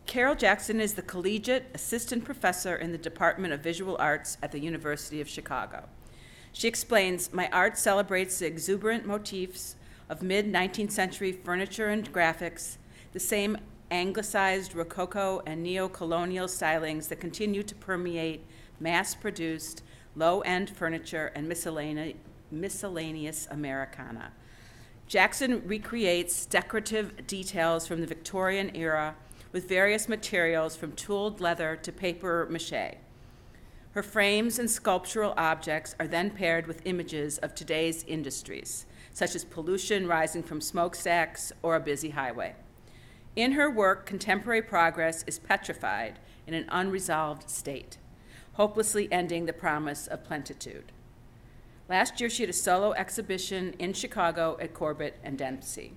Carol Jackson is the collegiate assistant professor in the Department of Visual Arts at the University of Chicago. She explains, "My art celebrates the exuberant motifs of mid-19th century furniture and graphics, the same anglicized Rococo and neo-colonial stylings that continue to permeate mass-produced, low-end furniture and miscellaneous Americana. Jackson recreates decorative details from the Victorian era with various materials from tooled leather to paper mache. Her frames and sculptural objects are then paired with images of today's industries, such as pollution rising from smokestacks or a busy highway. In her work, contemporary progress is petrified in an unresolved state, hopelessly ending the promise of plenitude. Last year, she had a solo exhibition in Chicago at Corbett and Dempsey.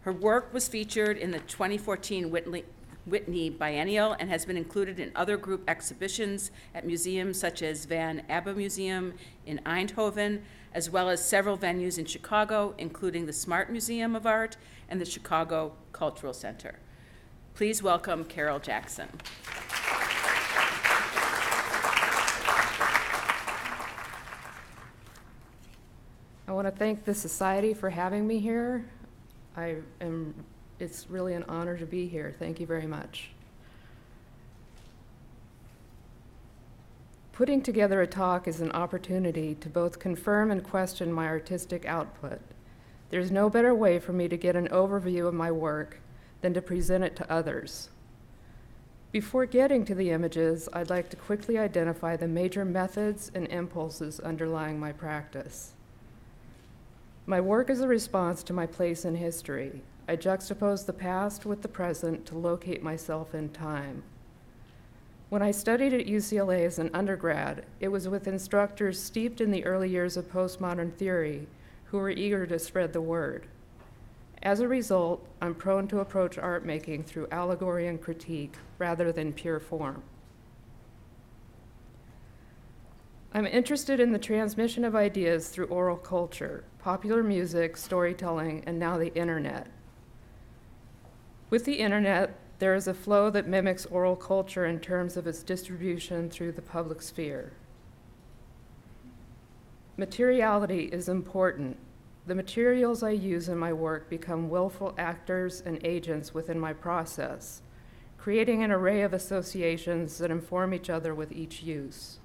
Her work was featured in the 2014 Whitney Biennial and has been included in other group exhibitions at museums such as Van Abbe Museum in Eindhoven, as well as several venues in Chicago, including the Smart Museum of Art and the Chicago Cultural Center. Please welcome Carol Jackson. I want to thank the Society for having me here. It's really an honor to be here. Thank you very much. Putting together a talk is an opportunity to both confirm and question my artistic output. There's no better way for me to get an overview of my work than to present it to others. Before getting to the images, I'd like to quickly identify the major methods and impulses underlying my practice. My work is a response to my place in history. I juxtapose the past with the present to locate myself in time. When I studied at UCLA as an undergrad, it was with instructors steeped in the early years of postmodern theory who were eager to spread the word. As a result, I'm prone to approach art making through allegory and critique rather than pure form. I'm interested in the transmission of ideas through oral culture, popular music, storytelling, and now the internet. With the internet, there is a flow that mimics oral culture in terms of its distribution through the public sphere. Materiality is important. The materials I use in my work become willful actors and agents within my process, creating an array of associations that inform each other with each use.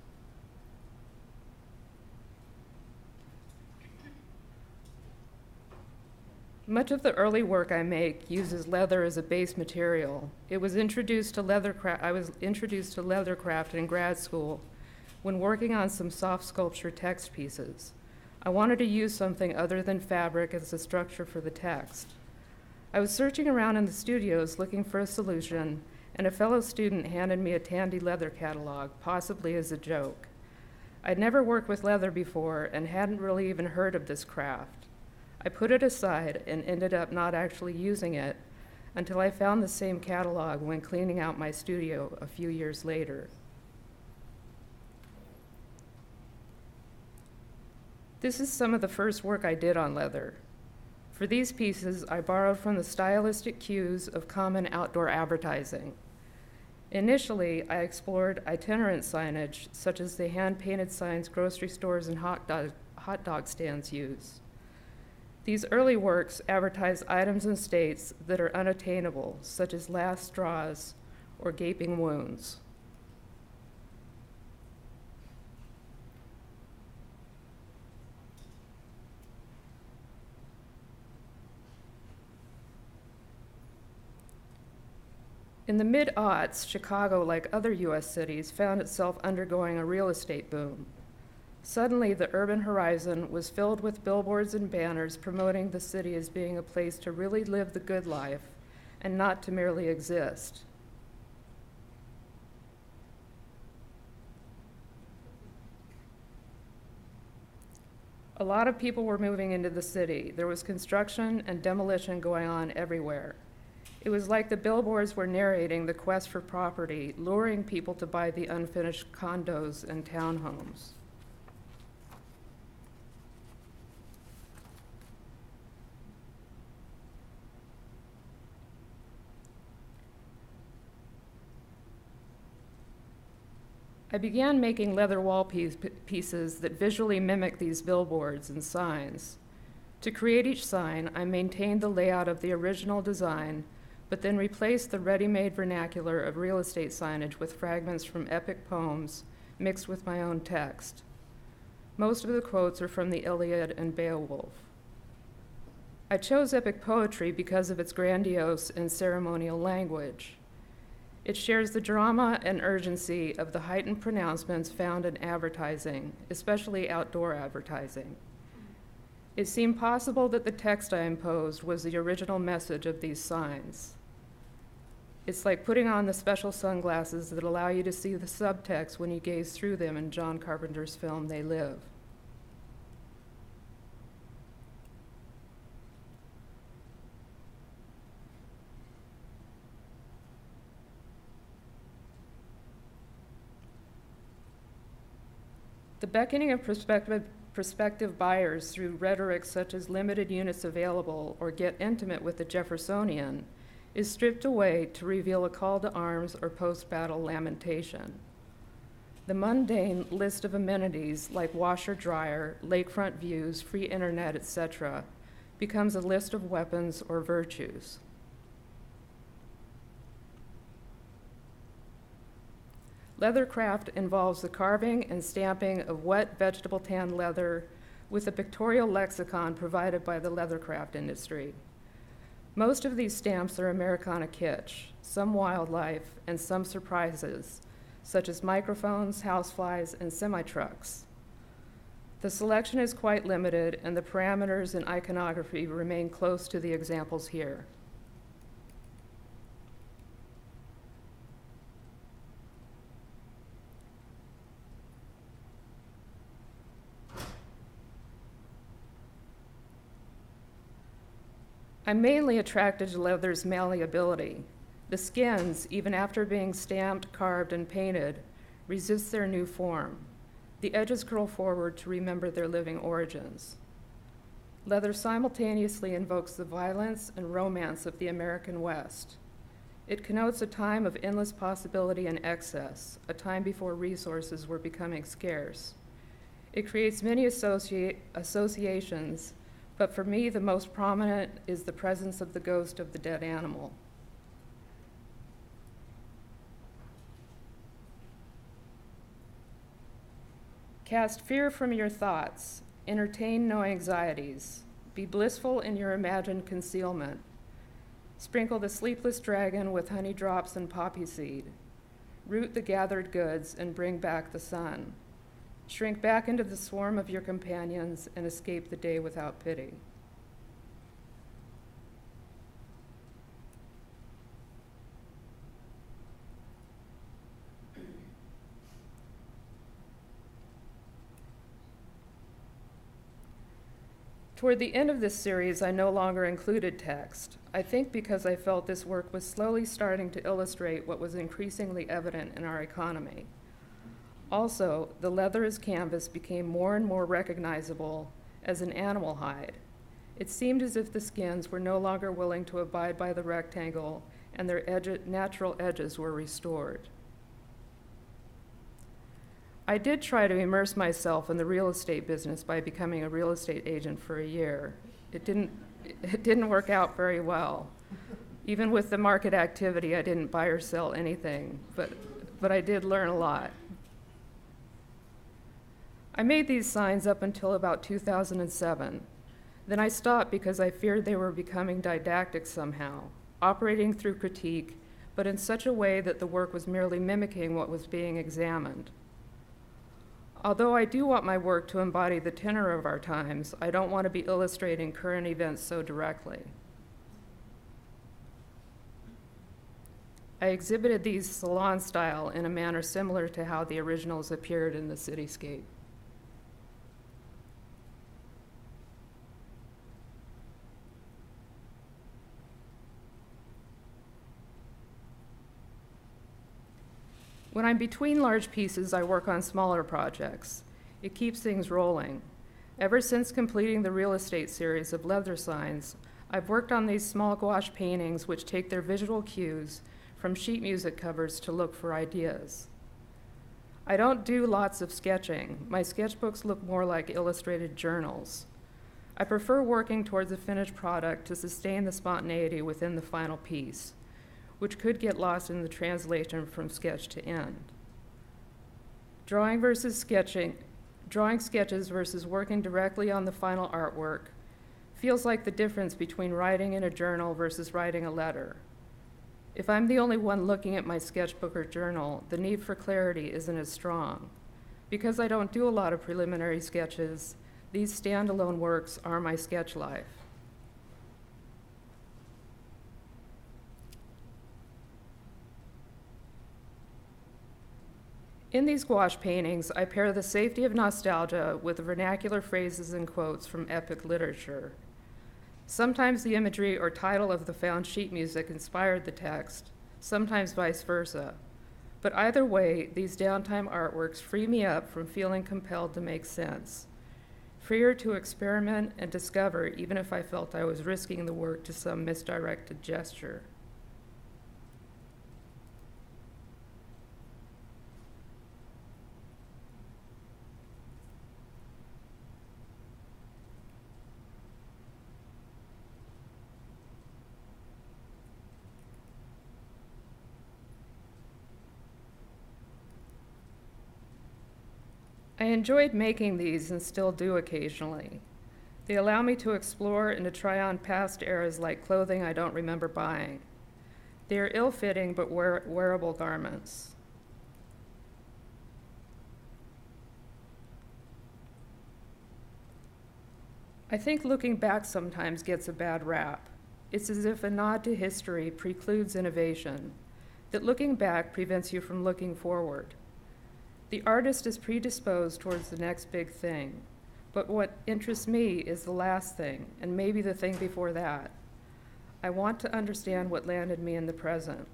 Much of the early work I make uses leather as a base material. I was introduced to leathercraft in grad school when working on some soft sculpture text pieces. I wanted to use something other than fabric as a structure for the text. I was searching around in the studios looking for a solution, and a fellow student handed me a Tandy leather catalog, possibly as a joke. I'd never worked with leather before and hadn't really even heard of this craft. I put it aside and ended up not actually using it until I found the same catalog when cleaning out my studio a few years later. This is some of the first work I did on leather. For these pieces, I borrowed from the stylistic cues of common outdoor advertising. Initially, I explored itinerant signage, such as the hand-painted signs grocery stores and hot dog stands use. These early works advertise items and states that are unattainable, such as last straws or gaping wounds. In the mid-aughts, Chicago, like other US cities, found itself undergoing a real estate boom. Suddenly, the urban horizon was filled with billboards and banners promoting the city as being a place to really live the good life and not to merely exist. A lot of people were moving into the city. There was construction and demolition going on everywhere. It was like the billboards were narrating the quest for property, luring people to buy the unfinished condos and townhomes. I began making leather wall pieces that visually mimic these billboards and signs. To create each sign, I maintained the layout of the original design, but then replaced the ready-made vernacular of real estate signage with fragments from epic poems mixed with my own text. Most of the quotes are from the Iliad and Beowulf. I chose epic poetry because of its grandiose and ceremonial language. It shares the drama and urgency of the heightened pronouncements found in advertising, especially outdoor advertising. It seemed possible that the text I imposed was the original message of these signs. It's like putting on the special sunglasses that allow you to see the subtext when you gaze through them in John Carpenter's film, They Live. The beckoning of prospective buyers through rhetoric such as limited units available or get intimate with the Jeffersonian is stripped away to reveal a call to arms or post-battle lamentation. The mundane list of amenities like washer, dryer, lakefront views, free internet, etc., becomes a list of weapons or virtues. Leathercraft involves the carving and stamping of wet vegetable tanned leather with a pictorial lexicon provided by the leathercraft industry. Most of these stamps are Americana kitsch, some wildlife, and some surprises, such as microphones, houseflies, and semi-trucks. The selection is quite limited, and the parameters and iconography remain close to the examples here. I'm mainly attracted to leather's malleability. The skins, even after being stamped, carved, and painted, resist their new form. The edges curl forward to remember their living origins. Leather simultaneously invokes the violence and romance of the American West. It connotes a time of endless possibility and excess, a time before resources were becoming scarce. It creates many associations, but for me, the most prominent is the presence of the ghost of the dead animal. Cast fear from your thoughts, entertain no anxieties, be blissful in your imagined concealment. Sprinkle the sleepless dragon with honey drops and poppy seed. Root the gathered goods and bring back the sun. Shrink back into the swarm of your companions and escape the day without pity. Toward the end of this series, I no longer included text. I think because I felt this work was slowly starting to illustrate what was increasingly evident in our economy. Also, the leather as canvas became more and more recognizable as an animal hide. It seemed as if the skins were no longer willing to abide by the rectangle and their natural edges were restored. I did try to immerse myself in the real estate business by becoming a real estate agent for a year. It didn't work out very well. Even with the market activity, I didn't buy or sell anything, but I did learn a lot. I made these signs up until about 2007. Then I stopped because I feared they were becoming didactic somehow, operating through critique, but in such a way that the work was merely mimicking what was being examined. Although I do want my work to embody the tenor of our times, I don't want to be illustrating current events so directly. I exhibited these salon style in a manner similar to how the originals appeared in the cityscape. When I'm between large pieces, I work on smaller projects. It keeps things rolling. Ever since completing the real estate series of leather signs, I've worked on these small gouache paintings which take their visual cues from sheet music covers to look for ideas. I don't do lots of sketching. My sketchbooks look more like illustrated journals. I prefer working towards a finished product to sustain the spontaneity within the final piece, which could get lost in the translation from sketch to end. Drawing sketches versus working directly on the final artwork feels like the difference between writing in a journal versus writing a letter. If I'm the only one looking at my sketchbook or journal, the need for clarity isn't as strong. Because I don't do a lot of preliminary sketches, these standalone works are my sketch life. In these gouache paintings, I pair the safety of nostalgia with vernacular phrases and quotes from epic literature. Sometimes the imagery or title of the found sheet music inspired the text, sometimes vice versa. But either way, these downtime artworks free me up from feeling compelled to make sense, freer to experiment and discover even if I felt I was risking the work to some misdirected gesture. I enjoyed making these and still do occasionally. They allow me to explore and to try on past eras like clothing I don't remember buying. They are ill-fitting but wearable garments. I think looking back sometimes gets a bad rap. It's as if a nod to history precludes innovation, that looking back prevents you from looking forward. The artist is predisposed towards the next big thing, but what interests me is the last thing, and maybe the thing before that. I want to understand what landed me in the present.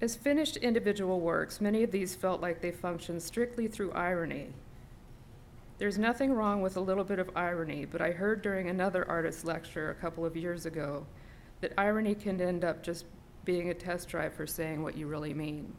As finished individual works, many of these felt like they functioned strictly through irony. There's nothing wrong with a little bit of irony, but I heard during another artist lecture a couple of years ago that irony can end up just being a test drive for saying what you really mean.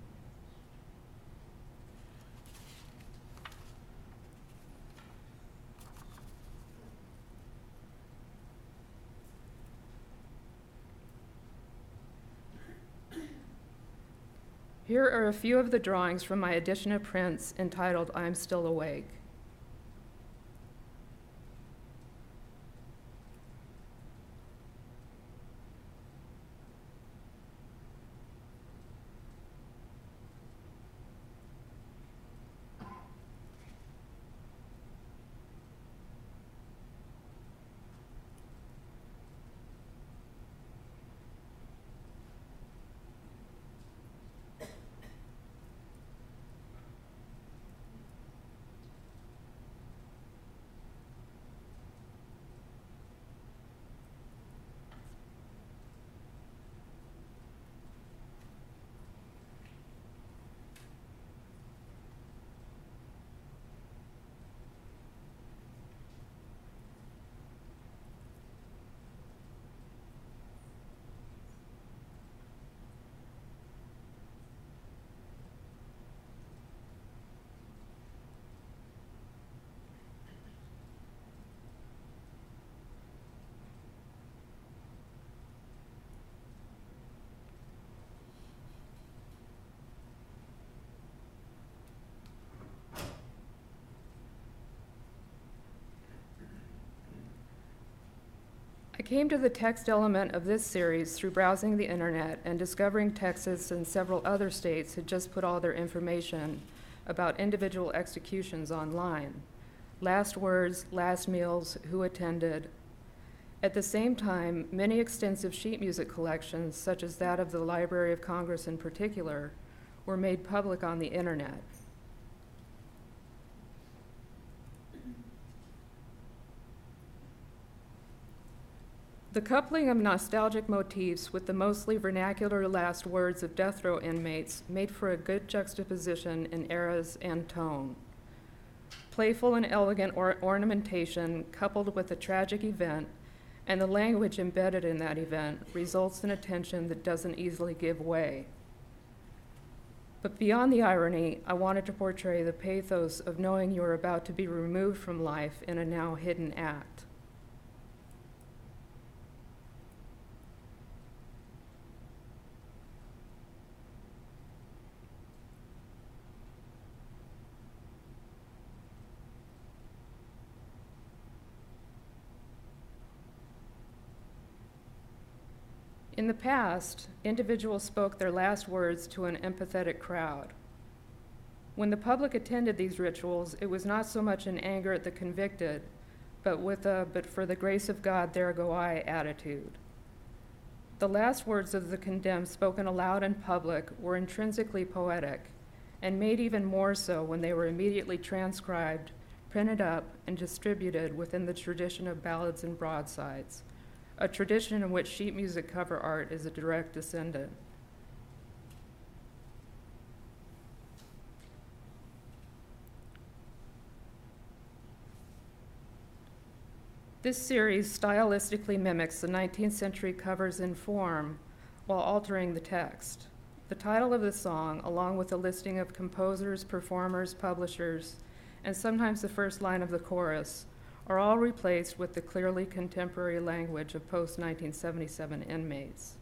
Here are a few of the drawings from my edition of prints entitled I'm Still Awake. I came to the text element of this series through browsing the internet and discovering Texas and several other states had just put all their information about individual executions online. Last words, last meals, who attended. At the same time, many extensive sheet music collections, such as that of the Library of Congress in particular, were made public on the internet. The coupling of nostalgic motifs with the mostly vernacular last words of death row inmates made for a good juxtaposition in eras and tone. Playful and elegant ornamentation coupled with a tragic event and the language embedded in that event results in a tension that doesn't easily give way. But beyond the irony, I wanted to portray the pathos of knowing you are about to be removed from life in a now hidden act. In the past, individuals spoke their last words to an empathetic crowd. When the public attended these rituals, it was not so much in anger at the convicted, but with a "but for the grace of God, there go I" attitude. The last words of the condemned spoken aloud in public were intrinsically poetic, and made even more so when they were immediately transcribed, printed up, and distributed within the tradition of ballads and broadsides, a tradition in which sheet music cover art is a direct descendant. This series stylistically mimics the 19th century covers in form while altering the text. The title of the song, along with a listing of composers, performers, publishers, and sometimes the first line of the chorus, are all replaced with the clearly contemporary language of post-1977 inmates.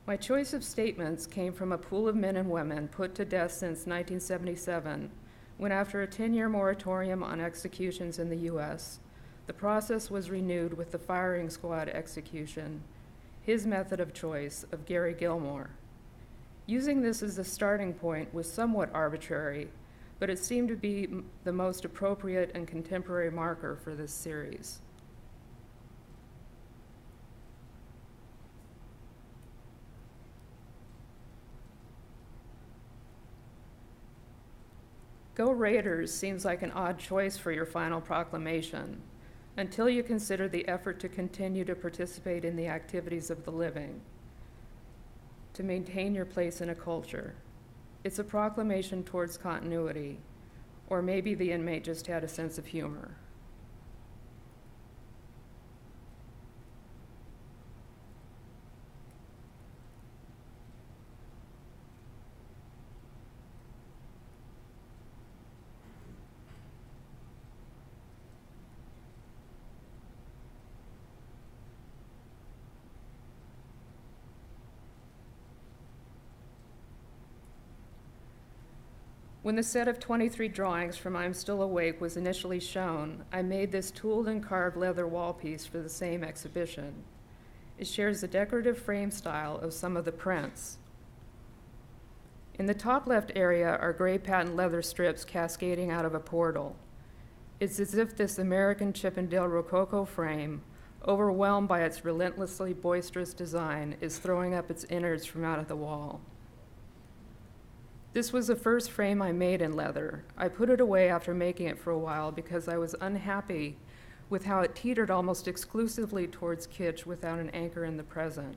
My choice of statements came from a pool of men and women put to death since 1977, when after a 10-year moratorium on executions in the US, the process was renewed with the firing squad execution, his method of choice of Gary Gilmore. Using this as a starting point was somewhat arbitrary, but it seemed to be the most appropriate and contemporary marker for this series. Go Raiders seems like an odd choice for your final proclamation, until you consider the effort to continue to participate in the activities of the living, to maintain your place in a culture. It's a proclamation towards continuity, or maybe the inmate just had a sense of humor. When the set of 23 drawings from I'm Still Awake was initially shown, I made this tooled and carved leather wall piece for the same exhibition. It shares the decorative frame style of some of the prints. In the top left area are gray patent leather strips cascading out of a portal. It's as if this American Chippendale Rococo frame, overwhelmed by its relentlessly boisterous design, is throwing up its innards from out of the wall. This was the first frame I made in leather. I put it away after making it for a while because I was unhappy with how it teetered almost exclusively towards kitsch without an anchor in the present.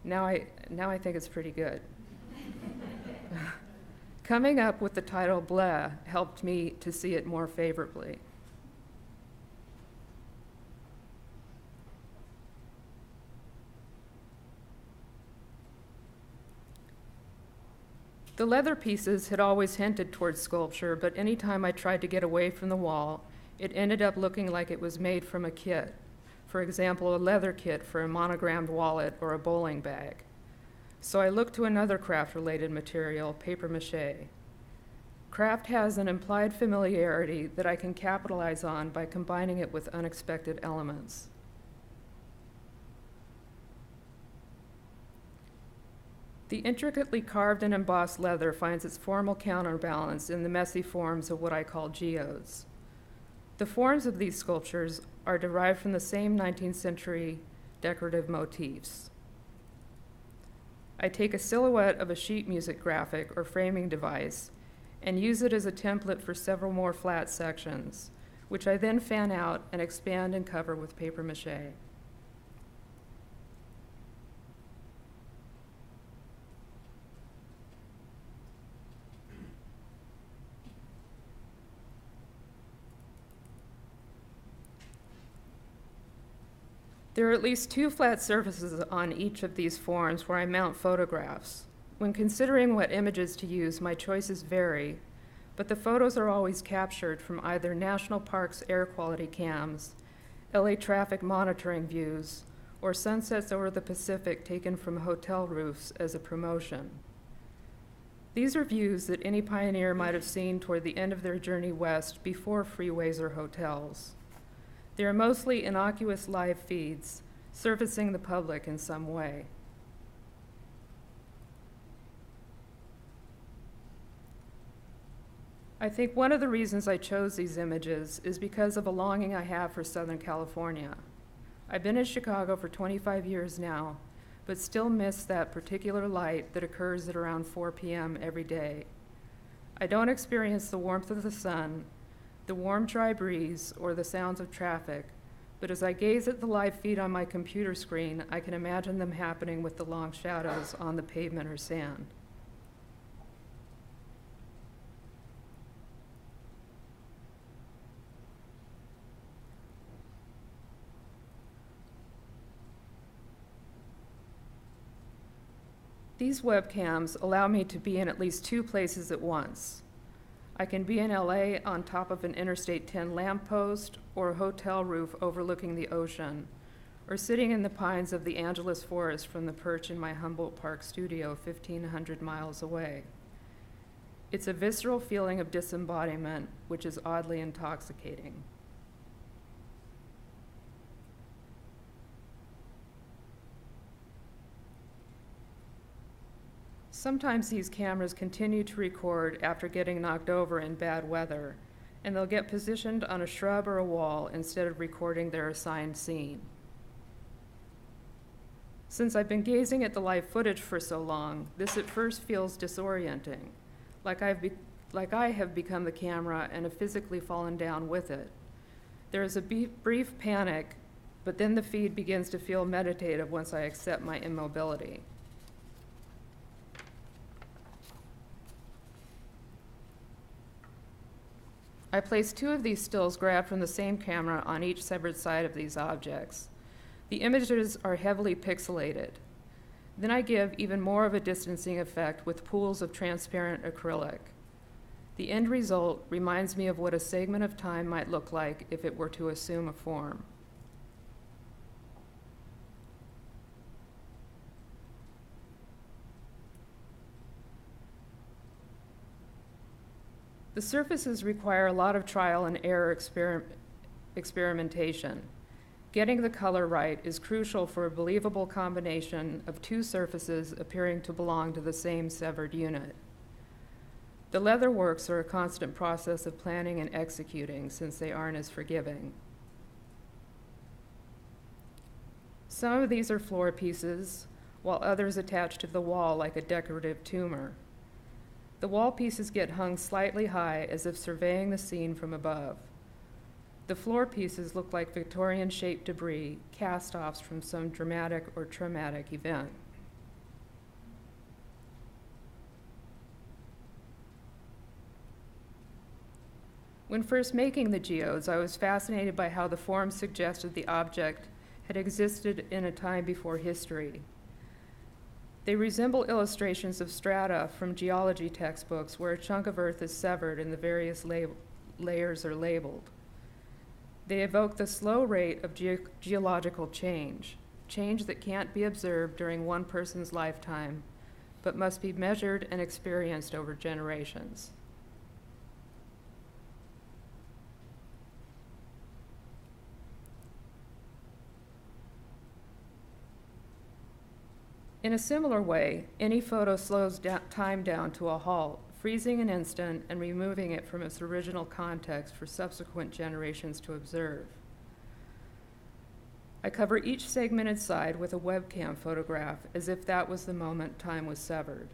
Now I think it's pretty good. Coming up with the title Bleh helped me to see it more favorably. The leather pieces had always hinted towards sculpture, but any time I tried to get away from the wall, it ended up looking like it was made from a kit. For example, a leather kit for a monogrammed wallet or a bowling bag. So I looked to another craft-related material, papier-mâché. Craft has an implied familiarity that I can capitalize on by combining it with unexpected elements. The intricately carved and embossed leather finds its formal counterbalance in the messy forms of what I call geodes. The forms of these sculptures are derived from the same 19th century decorative motifs. I take a silhouette of a sheet music graphic or framing device and use it as a template for several more flat sections, which I then fan out and expand and cover with paper mache. There are at least 2 flat surfaces on each of these forms where I mount photographs. When considering what images to use, my choices vary, but the photos are always captured from either National Park's air quality cams, LA traffic monitoring views, or sunsets over the Pacific taken from hotel roofs as a promotion. These are views that any pioneer might have seen toward the end of their journey west before freeways or hotels. They are mostly innocuous live feeds, surfacing the public in some way. I think one of the reasons I chose these images is because of a longing I have for Southern California. I've been in Chicago for 25 years now, but still miss that particular light that occurs at around 4 p.m. every day. I don't experience the warmth of the sun, the warm, dry breeze, or the sounds of traffic, but as I gaze at the live feed on my computer screen, I can imagine them happening with the long shadows on the pavement or sand. These webcams allow me to be in at least 2 places at once. I can be in LA on top of an Interstate 10 lamppost or a hotel roof overlooking the ocean, or sitting in the pines of the Angeles Forest from the perch in my Humboldt Park studio 1,500 miles away. It's a visceral feeling of disembodiment, which is oddly intoxicating. Sometimes these cameras continue to record after getting knocked over in bad weather, and they'll get positioned on a shrub or a wall instead of recording their assigned scene. Since I've been gazing at the live footage for so long, this at first feels disorienting, like I have become the camera and have physically fallen down with it. There is a brief panic, but then the feed begins to feel meditative once I accept my immobility. I placed 2 of these stills grabbed from the same camera on each severed side of these objects. The images are heavily pixelated. Then I give even more of a distancing effect with pools of transparent acrylic. The end result reminds me of what a segment of time might look like if it were to assume a form. The surfaces require a lot of trial and error experimentation. Getting the color right is crucial for a believable combination of 2 surfaces appearing to belong to the same severed unit. The leather works are a constant process of planning and executing since they aren't as forgiving. Some of these are floor pieces, while others attach to the wall like a decorative tumor. The wall pieces get hung slightly high as if surveying the scene from above. The floor pieces look like Victorian-shaped debris, cast-offs from some dramatic or traumatic event. When first making the geodes, I was fascinated by how the form suggested the object had existed in a time before history. They resemble illustrations of strata from geology textbooks where a chunk of earth is severed and the various layers are labeled. They evoke the slow rate of geological change that can't be observed during one person's lifetime, but must be measured and experienced over generations. In a similar way, any photo slows time down to a halt, freezing an instant and removing it from its original context for subsequent generations to observe. I cover each segmented side with a webcam photograph as if that was the moment time was severed.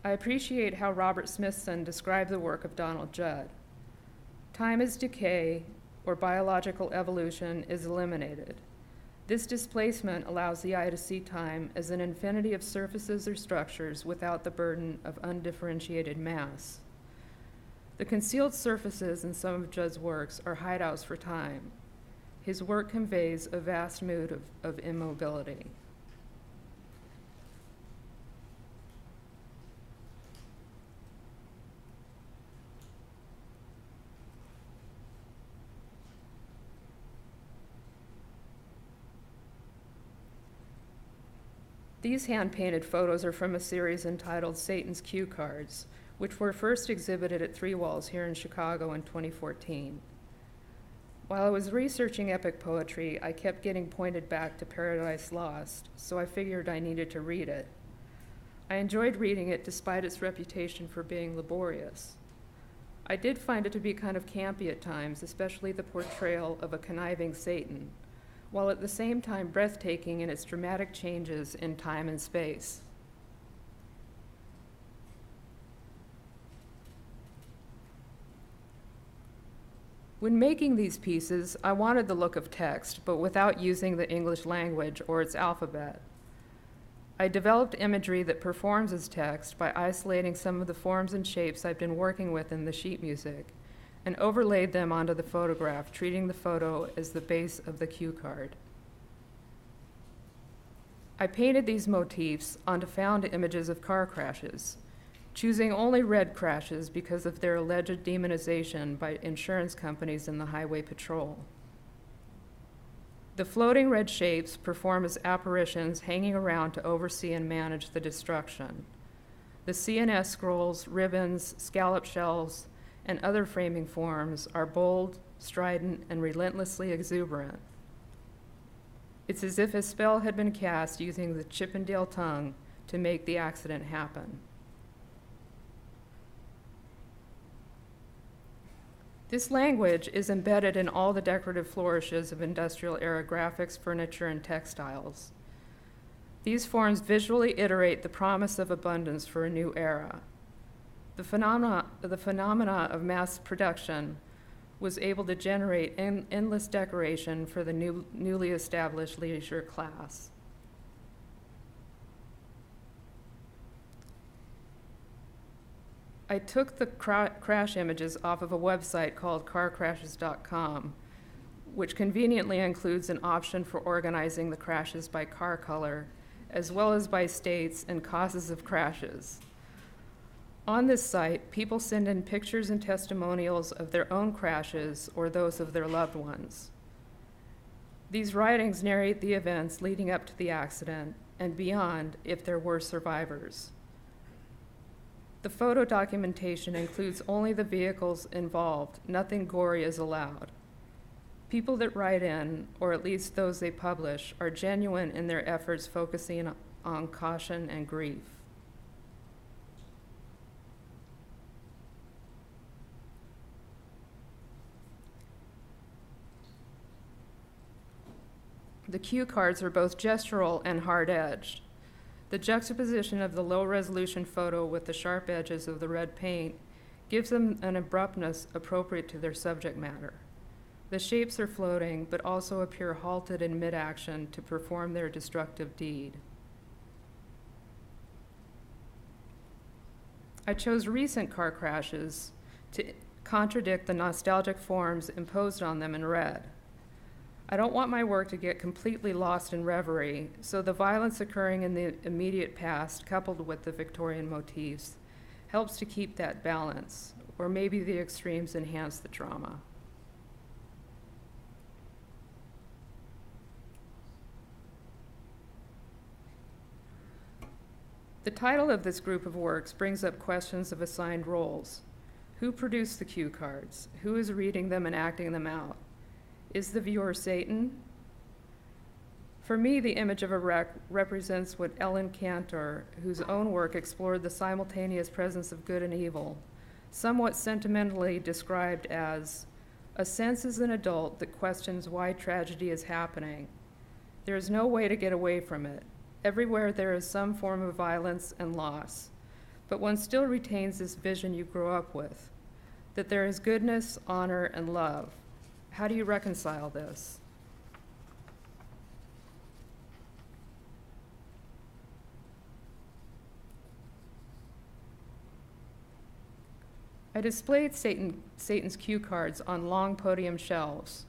I appreciate how Robert Smithson described the work of Donald Judd. Time is decay, or biological evolution is eliminated. This displacement allows the eye to see time as an infinity of surfaces or structures without the burden of undifferentiated mass. The concealed surfaces in some of Judd's works are hideouts for time. His work conveys a vast mood of immobility. These hand-painted photos are from a series entitled Satan's Cue Cards, which were first exhibited at Three Walls here in Chicago in 2014. While I was researching epic poetry, I kept getting pointed back to Paradise Lost, so I figured I needed to read it. I enjoyed reading it despite its reputation for being laborious. I did find it to be kind of campy at times, especially the portrayal of a conniving Satan, while at the same time breathtaking in its dramatic changes in time and space. When making these pieces, I wanted the look of text, but without using the English language or its alphabet. I developed imagery that performs as text by isolating some of the forms and shapes I've been working with in the sheet music, and overlaid them onto the photograph, treating the photo as the base of the cue card. I painted these motifs onto found images of car crashes, choosing only red crashes because of their alleged demonization by insurance companies and the Highway Patrol. The floating red shapes perform as apparitions hanging around to oversee and manage the destruction. The CNS scrolls, ribbons, scallop shells, and other framing forms are bold, strident, and relentlessly exuberant. It's as if a spell had been cast using the Chippendale tongue to make the accident happen. This language is embedded in all the decorative flourishes of industrial-era graphics, furniture, and textiles. These forms visually iterate the promise of abundance for a new era. The phenomena of mass production was able to generate endless decoration for the newly established leisure class. I took the crash images off of a website called carcrashes.com, which conveniently includes an option for organizing the crashes by car color, as well as by states and causes of crashes. On this site, people send in pictures and testimonials of their own crashes or those of their loved ones. These writings narrate the events leading up to the accident and beyond if there were survivors. The photo documentation includes only the vehicles involved. Nothing gory is allowed. People that write in, or at least those they publish, are genuine in their efforts focusing on caution and grief. The cue cards are both gestural and hard-edged. The juxtaposition of the low-resolution photo with the sharp edges of the red paint gives them an abruptness appropriate to their subject matter. The shapes are floating, but also appear halted in mid-action to perform their destructive deed. I chose recent car crashes to contradict the nostalgic forms imposed on them in red. I don't want my work to get completely lost in reverie, so the violence occurring in the immediate past, coupled with the Victorian motifs, helps to keep that balance, or maybe the extremes enhance the drama. The title of this group of works brings up questions of assigned roles. Who produced the cue cards? Who is reading them and acting them out? Is the viewer Satan? For me, the image of a wreck represents what Ellen Cantor, whose own work explored the simultaneous presence of good and evil, somewhat sentimentally described as, a sense as an adult that questions why tragedy is happening. There is no way to get away from it. Everywhere there is some form of violence and loss. but one still retains this vision you grew up with, that there is goodness, honor, and love. How do you reconcile this? I displayed Satan's cue cards on long podium shelves.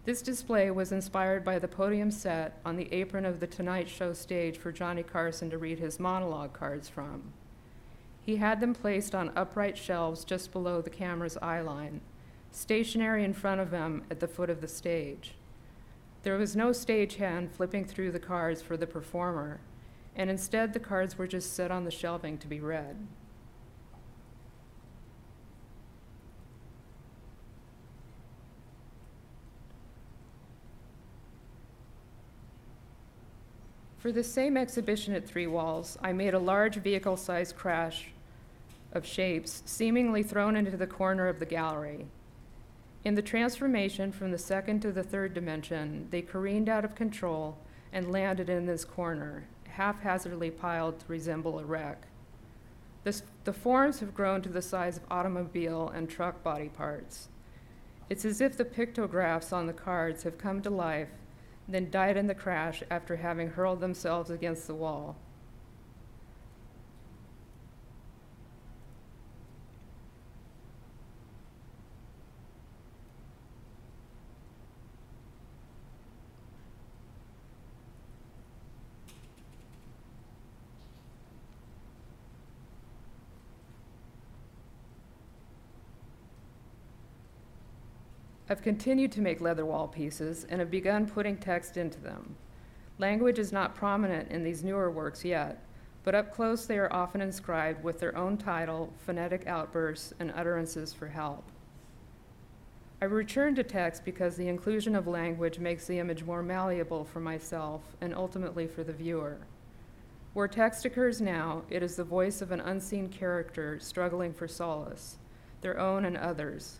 This display was inspired by the podium set on the apron of the Tonight Show stage for Johnny Carson to read his monologue cards from. He had them placed on upright shelves just below the camera's eye line, stationary in front of him at the foot of the stage. There was no stagehand flipping through the cards for the performer, and instead the cards were just set on the shelving to be read. For the same exhibition at Three Walls, I made a large vehicle-sized crash of shapes seemingly thrown into the corner of the gallery. In the transformation from the second to the third dimension, they careened out of control and landed in this corner, haphazardly piled to resemble a wreck. The forms have grown to the size of automobile and truck body parts. It's as if the pictographs on the cards have come to life, then died in the crash after having hurled themselves against the wall. I've continued to make leather wall pieces and have begun putting text into them. Language is not prominent in these newer works yet, but up close they are often inscribed with their own title, phonetic outbursts, and utterances for help. I return to text because the inclusion of language makes the image more malleable for myself and ultimately for the viewer. Where text occurs now, it is the voice of an unseen character struggling for solace, their own and others.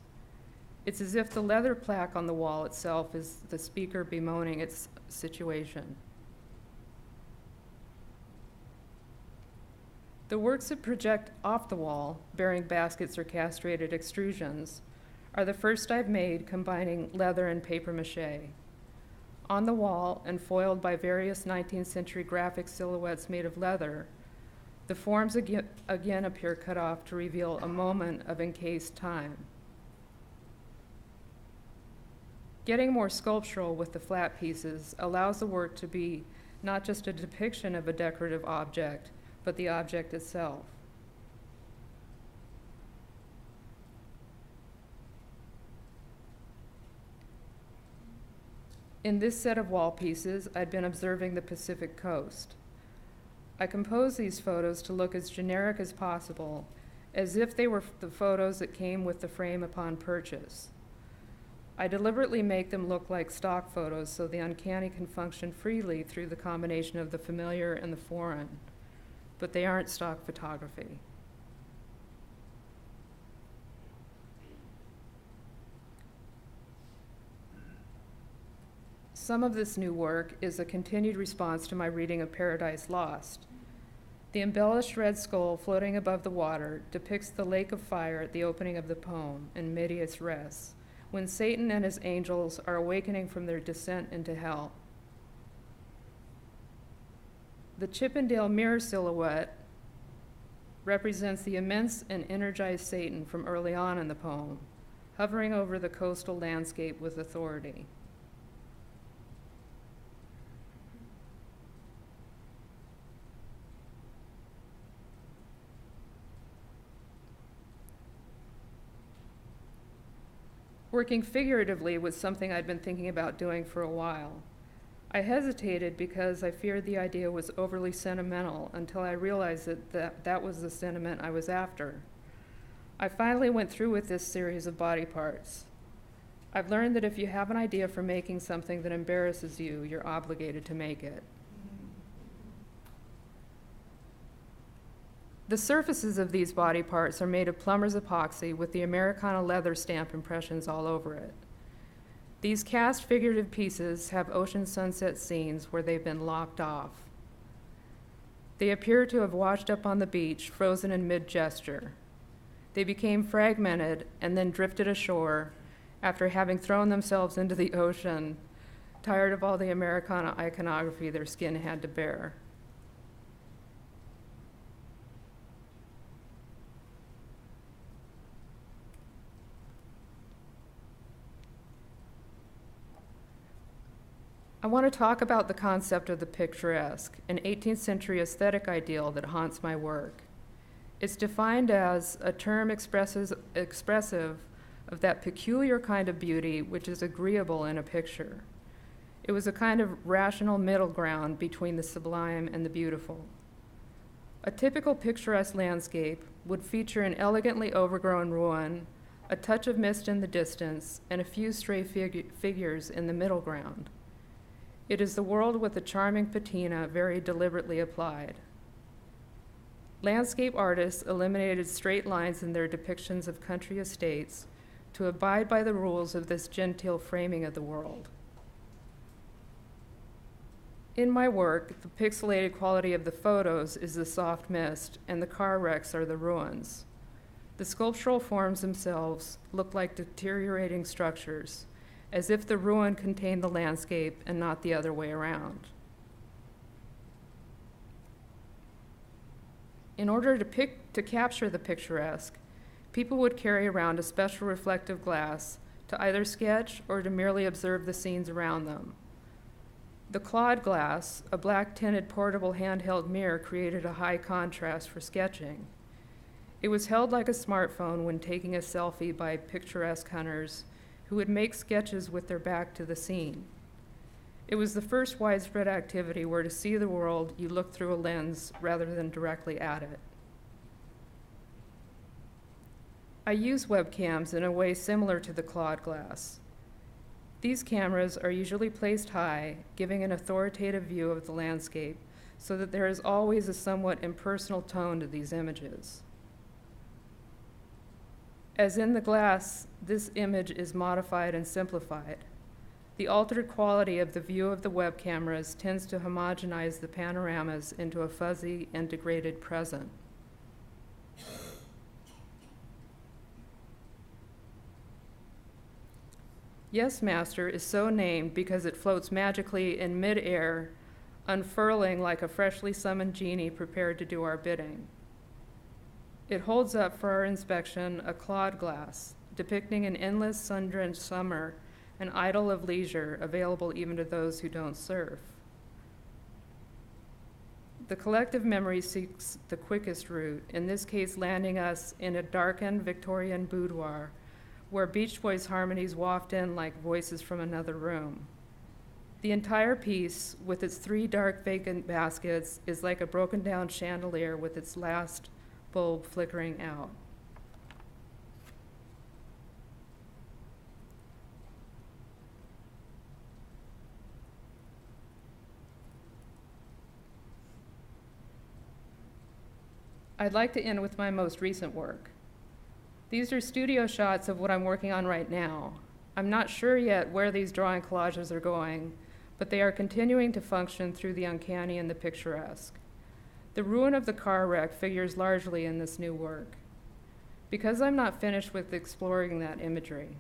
It's as if the leather plaque on the wall itself is the speaker bemoaning its situation. The works that project off the wall, bearing baskets or castrated extrusions, are the first I've made combining leather and papier-mâché. On the wall, and foiled by various 19th century graphic silhouettes made of leather, the forms again appear cut off to reveal a moment of encased time. Getting more sculptural with the flat pieces allows the work to be not just a depiction of a decorative object, but the object itself. In this set of wall pieces, I'd been observing the Pacific coast. I composed these photos to look as generic as possible, as if they were the photos that came with the frame upon purchase. I deliberately make them look like stock photos so the uncanny can function freely through the combination of the familiar and the foreign, but they aren't stock photography. Some of this new work is a continued response to my reading of Paradise Lost. The embellished red skull floating above the water depicts the lake of fire at the opening of the poem in medias res, when Satan and his angels are awakening from their descent into hell. The Chippendale mirror silhouette represents the immense and energized Satan from early on in the poem, hovering over the coastal landscape with authority. Working figuratively was something I'd been thinking about doing for a while. I hesitated because I feared the idea was overly sentimental until I realized that was the sentiment I was after. I finally went through with this series of body parts. I've learned that if you have an idea for making something that embarrasses you, you're obligated to make it. The surfaces of these body parts are made of plumber's epoxy with the Americana leather stamp impressions all over it. These cast figurative pieces have ocean sunset scenes where they've been locked off. They appear to have washed up on the beach, frozen in mid-gesture. They became fragmented and then drifted ashore after having thrown themselves into the ocean, tired of all the Americana iconography their skin had to bear. I want to talk about the concept of the picturesque, an 18th century aesthetic ideal that haunts my work. It's defined as a term expressive of that peculiar kind of beauty which is agreeable in a picture. It was a kind of rational middle ground between the sublime and the beautiful. A typical picturesque landscape would feature an elegantly overgrown ruin, a touch of mist in the distance, and a few stray figures in the middle ground. It is the world with a charming patina very deliberately applied. Landscape artists eliminated straight lines in their depictions of country estates to abide by the rules of this genteel framing of the world. In my work, the pixelated quality of the photos is the soft mist, and the car wrecks are the ruins. The sculptural forms themselves look like deteriorating structures, as if the ruin contained the landscape and not the other way around. In order to capture the picturesque, people would carry around a special reflective glass to either sketch or to merely observe the scenes around them. The Claude glass, a black-tinted portable handheld mirror, created a high contrast for sketching. It was held like a smartphone when taking a selfie by picturesque hunters who would make sketches with their back to the scene. It was the first widespread activity where to see the world, you look through a lens rather than directly at it. I use webcams in a way similar to the Claude glass. These cameras are usually placed high, giving an authoritative view of the landscape, so that there is always a somewhat impersonal tone to these images. As in the glass, this image is modified and simplified. The altered quality of the view of the web cameras tends to homogenize the panoramas into a fuzzy and degraded present. Yes, Master is so named because it floats magically in mid-air, unfurling like a freshly summoned genie prepared to do our bidding. It holds up for our inspection a Claude glass, depicting an endless sun-drenched summer, an idyll of leisure available even to those who don't surf. The collective memory seeks the quickest route, in this case landing us in a darkened Victorian boudoir, where Beach Boys harmonies waft in like voices from another room. The entire piece, with its 3 dark vacant baskets, is like a broken down chandelier with its last bulb flickering out. I'd like to end with my most recent work. These are studio shots of what I'm working on right now. I'm not sure yet where these drawing collages are going, but they are continuing to function through the uncanny and the picturesque. The ruin of the car wreck figures largely in this new work, because I'm not finished with exploring that imagery.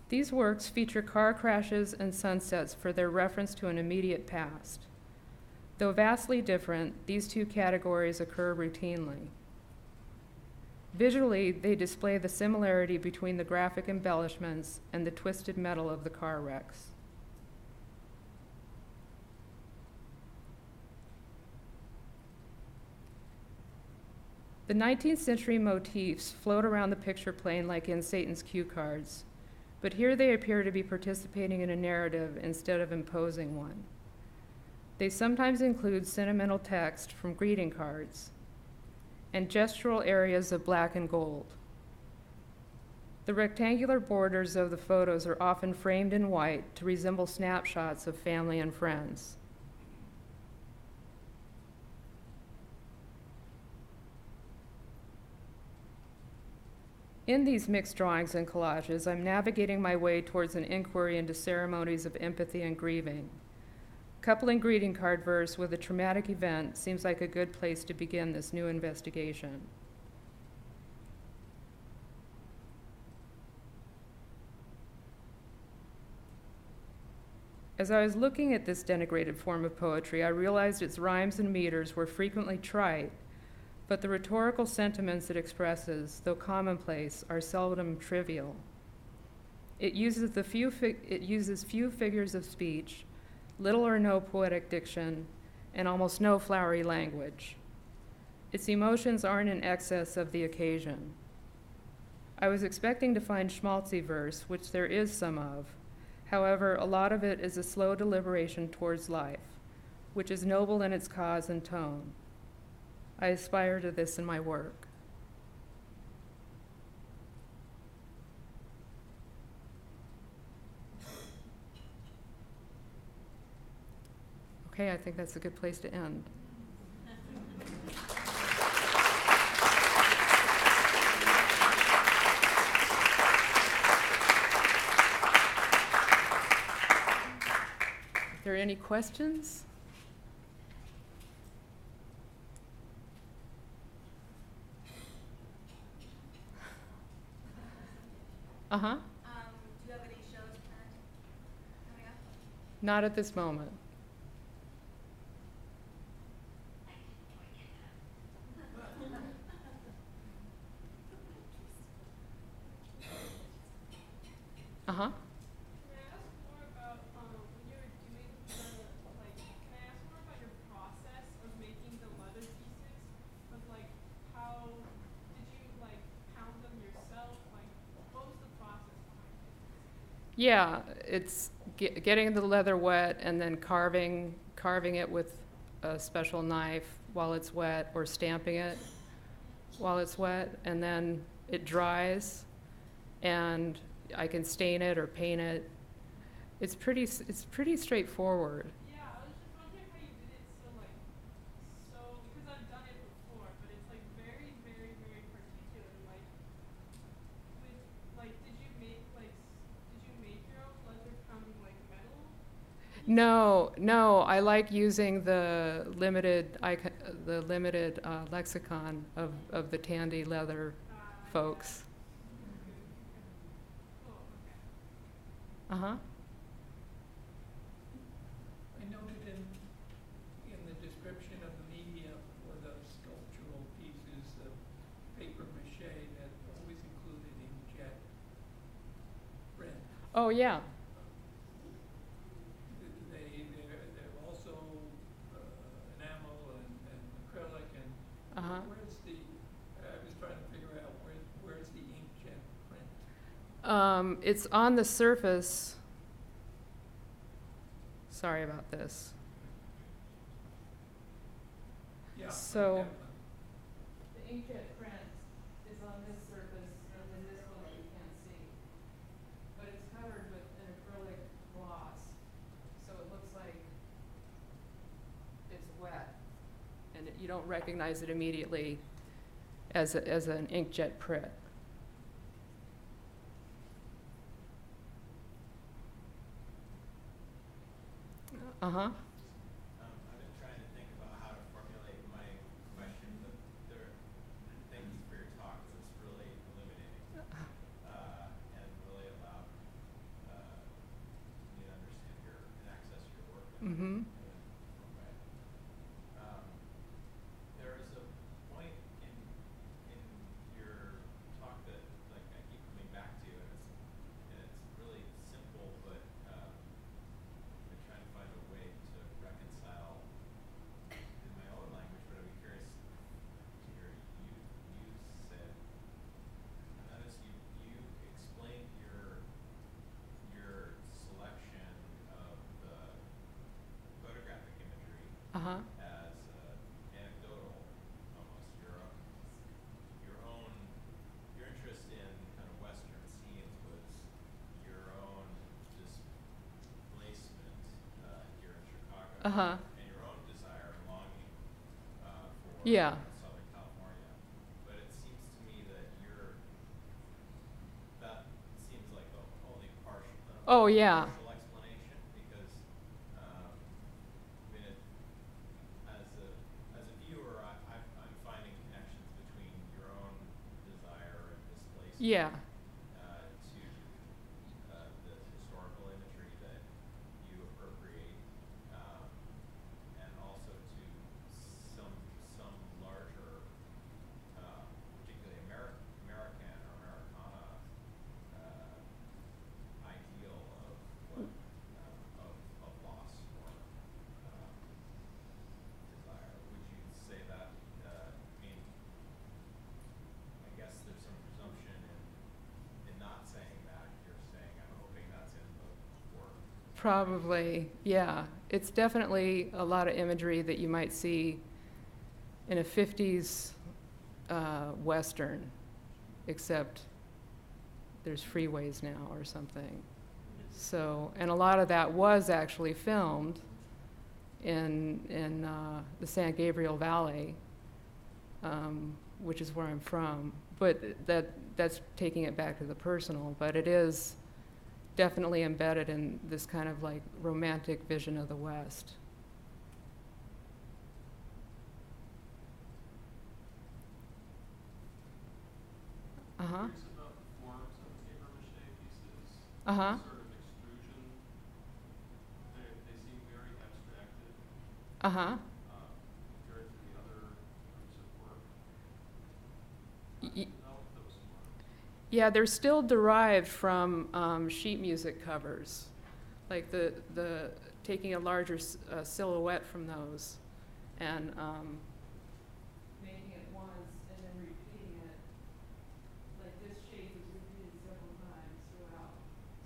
These works feature car crashes and sunsets for their reference to an immediate past. Though vastly different, these two categories occur routinely. Visually, they display the similarity between the graphic embellishments and the twisted metal of the car wrecks. The 19th century motifs float around the picture plane like in Satan's cue cards, but here they appear to be participating in a narrative instead of imposing one. They sometimes include sentimental text from greeting cards and gestural areas of black and gold. The rectangular borders of the photos are often framed in white to resemble snapshots of family and friends. In these mixed drawings and collages, I'm navigating my way towards an inquiry into ceremonies of empathy and grieving. Coupling greeting card verse with a traumatic event seems like a good place to begin this new investigation. As I was looking at this denigrated form of poetry, I realized its rhymes and meters were frequently trite, but the rhetorical sentiments it expresses, though commonplace, are seldom trivial. It uses few figures of speech, little or no poetic diction, and almost no flowery language. Its emotions aren't in excess of the occasion. I was expecting to find schmaltzy verse, which there is some of. However, a lot of it is a slow deliberation towards life, which is noble in its cause and tone. I aspire to this in my work. Okay, I think that's a good place to end. Are there any questions? Uh-huh. Do you have any shows planned coming up? Not at this moment. Uh-huh. Can I ask more about when you were doing can I ask more about your process of making the leather pieces? Of how did you pound them yourself? What was the process behind it? Yeah, it's getting the leather wet and then carving it with a special knife while it's wet, or stamping it while it's wet, and then it dries, and I can stain it or paint it. It's pretty straightforward. Yeah, I was just wondering how you did it so because I've done it before, but it's very, very, very particular. Did you make your own leather from metal? No, I like using the limited lexicon of the Tandy leather folks. Cool, okay. Uh-huh. I noted in the description of the media for the sculptural pieces of paper mache that always included inkjet print. Oh, yeah. They're also enamel and acrylic and Uh-huh. I was trying to figure out where's the inkjet print. It's on the surface. Sorry about this. Yeah. So, the inkjet print is on this surface, and then this one that you can't see. But it's covered with an acrylic gloss, so it looks like it's wet, and you don't recognize it immediately as an inkjet print. Uh-huh. I've been trying to think about how to formulate my question, but thank you for your talk, 'cause it's really illuminating and really allowed me to understand and access your work in Mm-hmm. a different way. There is a point in your talk that I keep coming back to, and it's really simple, but I'm trying to find a way to reconcile in my own language, but I'd be curious to hear you say it. And that is you explained your selection of the photographic imagery Uh-huh. as anecdotal, almost your interest in kind of Western scenes was your own displacement here in Chicago, Uh-huh. and your own desire and longing for Yeah. Southern California. But it seems to me that Oh, yeah. partial explanation? Because, I mean, as a viewer, I'm finding connections between your own desire and displacement. Yeah. To the historical imagery that you appropriate, and also to some larger, particularly American or Americana ideal of what of loss or desire. Would you say that? I mean, I guess there's some presumption in not saying that. You're saying, I'm hoping that's in the work. Probably, yeah. It's definitely a lot of imagery that you might see in a 50s Western, except there's freeways now or something. So, and a lot of that was actually filmed in the San Gabriel Valley, which is where I'm from. But that's taking it back to the personal, but it is definitely embedded in this kind of like romantic vision of the West. Uh-huh. Curious about the forms of paper mache pieces. Uh-huh. Sort of extrusion. They seem very abstracted Uh-huh. compared to the other groups of work. How do Y- you develop those forms? Yeah, they're still derived from sheet music covers, like the taking a larger silhouette from those and making it once and then repeating it. Like this shape is repeated several times throughout.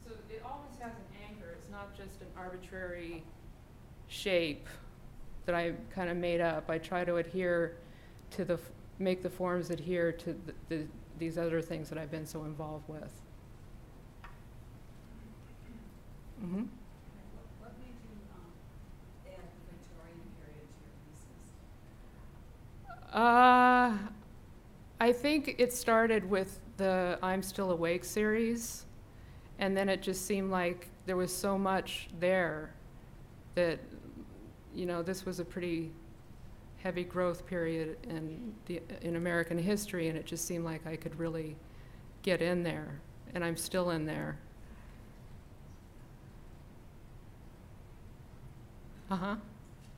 So it always has an anchor. It's not just an arbitrary shape that I kind of made up. I try to adhere to make the forms adhere to these other things that I've been so involved with. Mm-hmm. What made you add the Victorian period to your pieces? I think it started with the I'm Still Awake series, and then it just seemed like there was so much there that, you know, this was a pretty heavy growth period in American history, and it just seemed like I could really get in there, and I'm still in there. Uh-huh.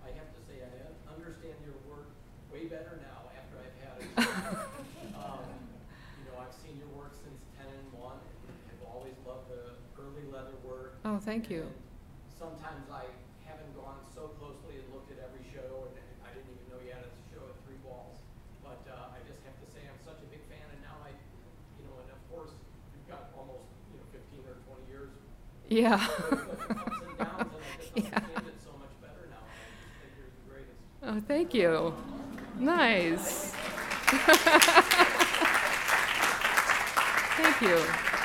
I have to say, I understand your work way better now after I've had it. You know, I've seen your work since 10 and 1, and have always loved the early leather work. Oh, thank you. And sometimes I haven't gone so closely and looked at every show, and I didn't even know you had a show at Three Walls. But I just have to say, I'm such a big fan, and now you know, and of course, you've got almost, 15 or 20 years. Yeah. Ups and downs, and I just Yeah. understand it so much better now. And I just think you're the greatest. Oh, thank you. Nice. Thank you.